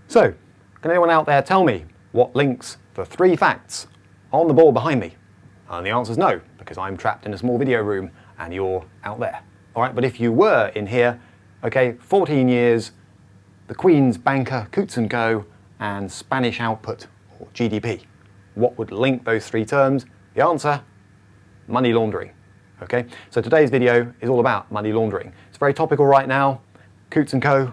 So, can anyone out there tell me what links the 3 facts on the board behind me? And the answer is no, because I'm trapped in a small video room and you're out there. All right, but if you were in here, okay, 14 years, the Queen's banker, Coutts & Co, and Spanish output, or GDP. What would link those 3 terms? The answer, money laundering. Okay, so today's video is all about money laundering. It's very topical right now. Coutts & Co,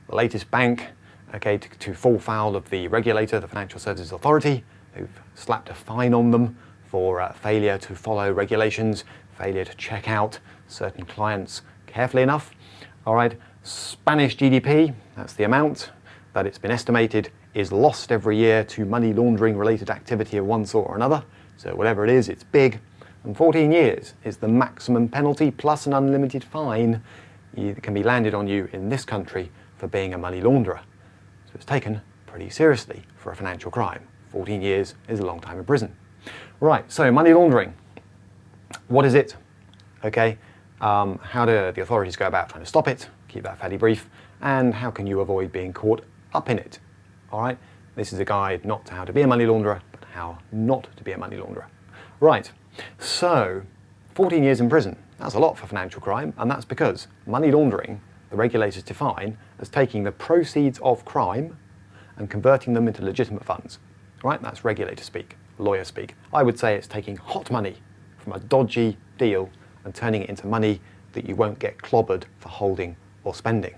the latest bank, okay, to fall foul of the regulator, the Financial Services Authority, who've slapped a fine on them for failure to follow regulations, failure to check out certain clients carefully enough. All right, Spanish GDP, that's the amount that it's been estimated is lost every year to money laundering related activity of one sort or another. So whatever it is, it's big. And 14 years is the maximum penalty plus an unlimited fine that can be landed on you in this country for being a money launderer. So it's taken pretty seriously for a financial crime. 14 years is a long time in prison. Right, so money laundering. What is it? Okay, how do the authorities go about trying to stop it? Keep that fairly brief. And how can you avoid being caught up in it? All right, this is a guide not to how to be a money launderer, but how not to be a money launderer. Right, so 14 years in prison, that's a lot for financial crime, and that's because money laundering, the regulators define as taking the proceeds of crime and converting them into legitimate funds. Right, that's regulator speak, lawyer speak. I would say it's taking hot money from a dodgy deal and turning it into money that you won't get clobbered for holding or spending.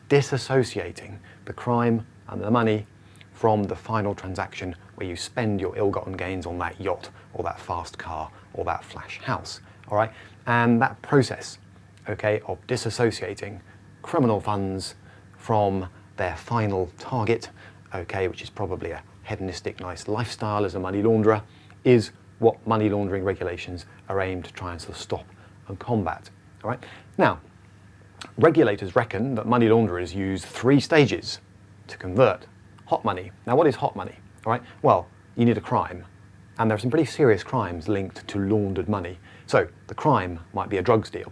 Disassociating the crime and the money from the final transaction where you spend your ill-gotten gains on that yacht or that fast car or that flash house, all right? And that process, okay, of disassociating criminal funds from their final target, okay, which is probably a hedonistic, nice lifestyle as a money launderer, is what money laundering regulations are aimed to try and sort of stop and combat, all right? Now, regulators reckon that money launderers use 3 stages to convert hot money. Now, what is hot money? All right, well, you need a crime, and there are some pretty serious crimes linked to laundered money. So the crime might be a drugs deal,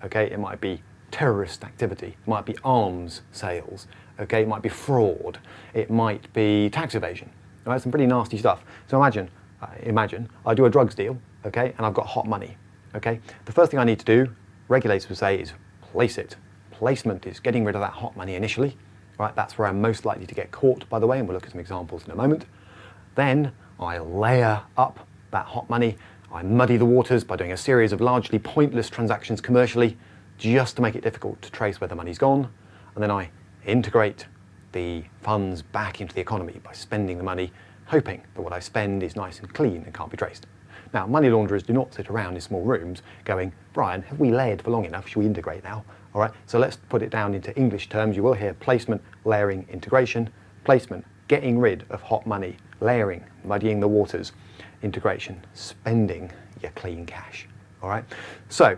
okay? It might be terrorist activity, it might be arms sales, okay? It might be fraud, it might be tax evasion, all right? Some pretty nasty stuff. So imagine I do a drugs deal, okay, and I've got hot money, okay? The first thing I need to do, regulators would say, is place it. Placement is getting rid of that hot money initially, right? That's where I'm most likely to get caught, by the way, and we'll look at some examples in a moment. Then I layer up that hot money. I muddy the waters by doing a series of largely pointless transactions commercially just to make it difficult to trace where the money's gone. And then I integrate the funds back into the economy by spending the money, hoping that what I spend is nice and clean and can't be traced. Now, money launderers do not sit around in small rooms going, Brian, have we layered for long enough? Should we integrate now? All right, so let's put it down into English terms. You will hear placement, layering, integration. Placement, getting rid of hot money. Layering, muddying the waters. Integration, spending your clean cash. All right, so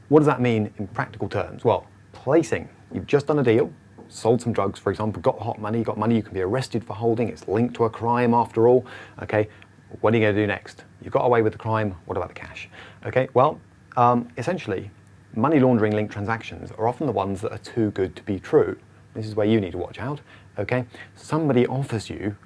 what does that mean in practical terms? Well, placing, you've just done a deal, sold some drugs, for example, got hot money, got money you can be arrested for holding, it's linked to a crime after all, okay? What are you going to do next? You got away with the crime, what about the cash? Okay, well, essentially, money laundering linked transactions are often the ones that are too good to be true. This is where you need to watch out, okay? Somebody offers you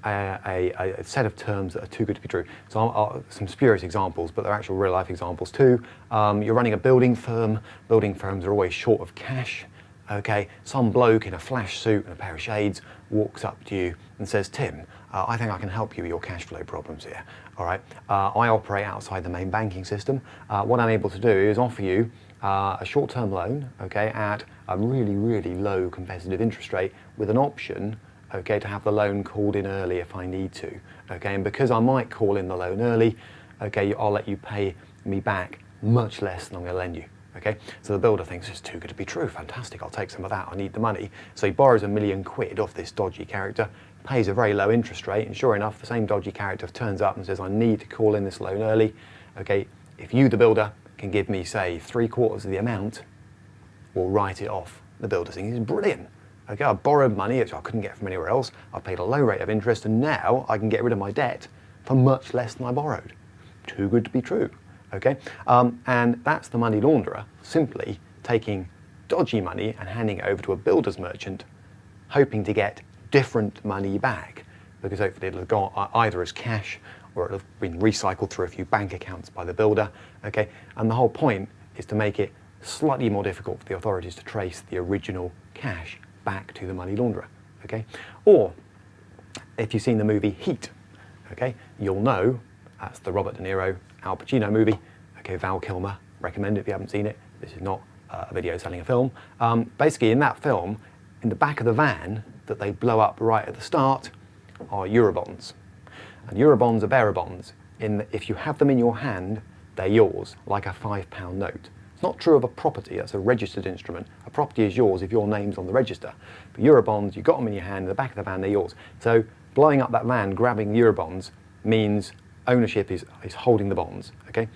a set of terms that are too good to be true. So some spurious examples, but they're actual real life examples too. You're running a building firm. Building firms are always short of cash, okay? Some bloke in a flash suit and a pair of shades walks up to you and says, Tim, I think I can help you with your cash flow problems here, all right? I operate outside the main banking system. What I'm able to do is offer you a short-term loan, okay, at a really, really low competitive interest rate with an option, okay, to have the loan called in early if I need to, okay? And because I might call in the loan early, okay, I'll let you pay me back much less than I'm going to lend you, okay? So the builder thinks it's too good to be true. Fantastic, I'll take some of that. I need the money. So he borrows £1 million off this dodgy character, pays a very low interest rate, and sure enough, the same dodgy character turns up and says, I need to call in this loan early, okay? If you, the builder, can give me, say, 3/4 of the amount, we'll write it off. The builder thinks it's brilliant. Okay, I borrowed money, which I couldn't get from anywhere else. I paid a low rate of interest, and now I can get rid of my debt for much less than I borrowed. Too good to be true, okay? And that's the money launderer simply taking dodgy money and handing it over to a builder's merchant hoping to get different money back, because hopefully it'll have gone either as cash or it'll have been recycled through a few bank accounts by the builder, okay? And the whole point is to make it slightly more difficult for the authorities to trace the original cash back to the money launderer, okay? Or if you've seen the movie Heat, okay, you'll know that's the Robert De Niro, Al Pacino movie, okay, Val Kilmer, recommend it if you haven't seen it. This is not a video selling a film. Basically in that film, in the back of the van that they blow up right at the start are Eurobonds. And Eurobonds are bearer bonds. If you have them in your hand, they're yours, like a £5 note. It's not true of a property, that's a registered instrument. A property is yours if your name's on the register. But Eurobonds, you've got them in your hand, in the back of the van, they're yours. So blowing up that van, grabbing Eurobonds, means ownership is holding the bonds, okay?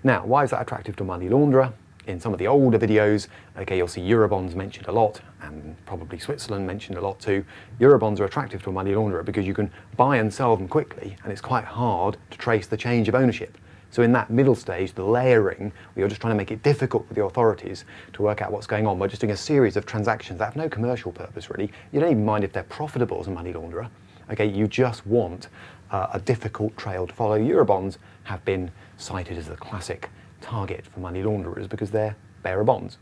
Now, why is that attractive to a money launderer? In some of the older videos, okay, you'll see Eurobonds mentioned a lot, and probably Switzerland mentioned a lot too. Eurobonds are attractive to a money launderer because you can buy and sell them quickly, and it's quite hard to trace the change of ownership. So in that middle stage, the layering, where you're just trying to make it difficult for the authorities to work out what's going on by just doing a series of transactions that have no commercial purpose really. You don't even mind if they're profitable as a money launderer. Okay, you just want a difficult trail to follow. Eurobonds have been cited as the classic target for money launderers because they're bearer bonds.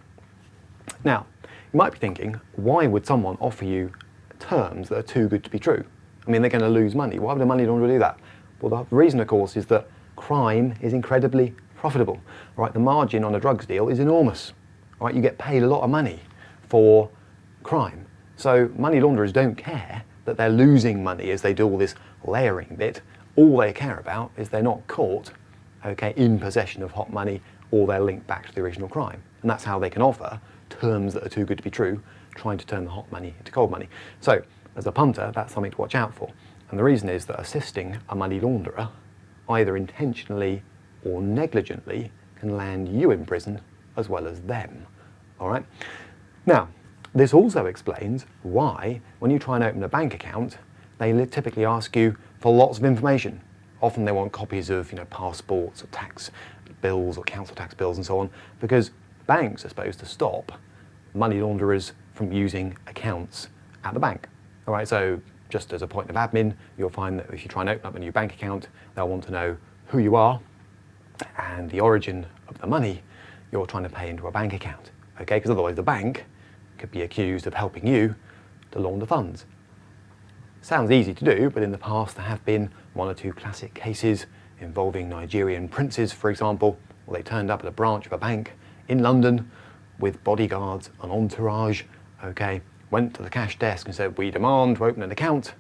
Now, you might be thinking, why would someone offer you terms that are too good to be true? I mean, they're going to lose money. Why would a money launderer do that? Well, the reason, of course, is that crime is incredibly profitable. Right? The margin on a drugs deal is enormous. Right? You get paid a lot of money for crime. So money launderers don't care that they're losing money as they do all this layering bit. All they care about is they're not caught, okay, in possession of hot money, or they're linked back to the original crime. And that's how they can offer terms that are too good to be true, trying to turn the hot money into cold money. So as a punter, that's something to watch out for. And the reason is that assisting a money launderer, either intentionally or negligently, can land you in prison as well as them. All right? Now, this also explains why, when you try and open a bank account, they typically ask you for lots of information. Often they want copies of, passports or tax bills or council tax bills and so on, because banks are supposed to stop money launderers from using accounts at the bank. All right, so just as a point of admin, you'll find that if you try and open up a new bank account, they'll want to know who you are and the origin of the money you're trying to pay into a bank account. Okay, because otherwise the bank could be accused of helping you to launder funds. Sounds easy to do, but in the past there have been one or two classic cases involving Nigerian princes, for example, where they turned up at a branch of a bank in London with bodyguards and entourage, okay, went to the cash desk and said, "We demand to open an account.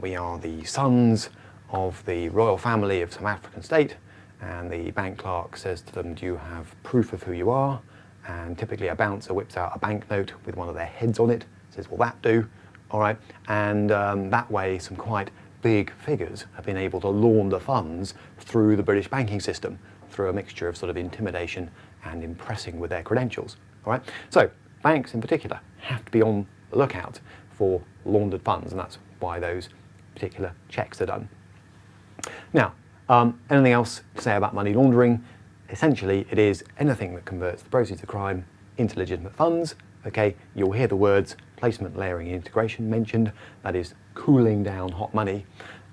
We are the sons of the royal family of some African state." And the bank clerk says to them, "Do you have proof of who you are?" And typically a bouncer whips out a banknote with one of their heads on it, says, "Will that do?" All right, and that way some quite big figures have been able to launder funds through the British banking system, through a mixture of sort of intimidation and impressing with their credentials. All right, so banks in particular have to be on the lookout for laundered funds, and that's why those particular checks are done. Now, anything else to say about money laundering? Essentially, it is anything that converts the proceeds of crime into legitimate funds. Okay, you'll hear the words placement, layering, and integration mentioned. That is cooling down hot money.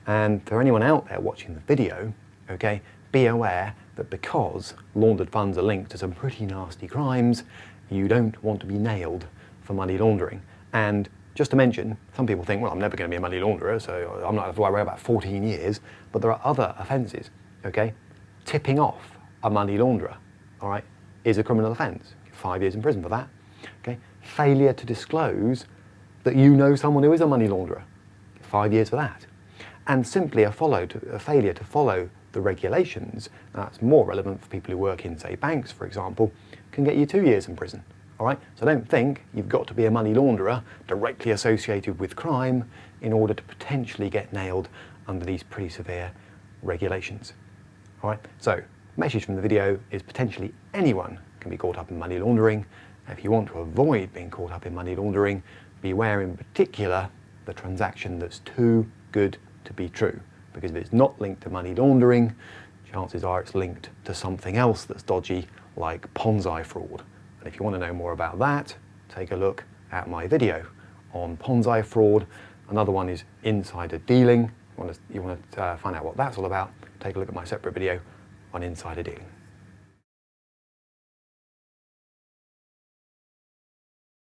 And for anyone out there watching the video, okay, be aware that because laundered funds are linked to some pretty nasty crimes, you don't want to be nailed for money laundering. And just to mention, some people think, well, I'm never going to be a money launderer, so I'm not going to worry about 14 years. But there are other offences, okay? Tipping off a money launderer, all right, is a criminal offence. 5 years in prison for that. Okay? Failure to disclose that you know someone who is a money launderer, 5 years for that. And simply a failure to follow the regulations, that's more relevant for people who work in, say, banks, for example, can get you 2 years in prison. All right? So don't think you've got to be a money launderer directly associated with crime in order to potentially get nailed under these pretty severe regulations. All right? So, message from the video is potentially anyone can be caught up in money laundering. If you want to avoid being caught up in money laundering, beware in particular the transaction that's too good to be true. Because if it's not linked to money laundering, chances are it's linked to something else that's dodgy, like Ponzi fraud. And if you want to know more about that, take a look at my video on Ponzi fraud. Another one is insider dealing. You want to find out what that's all about, take a look at my separate video on insider dealing.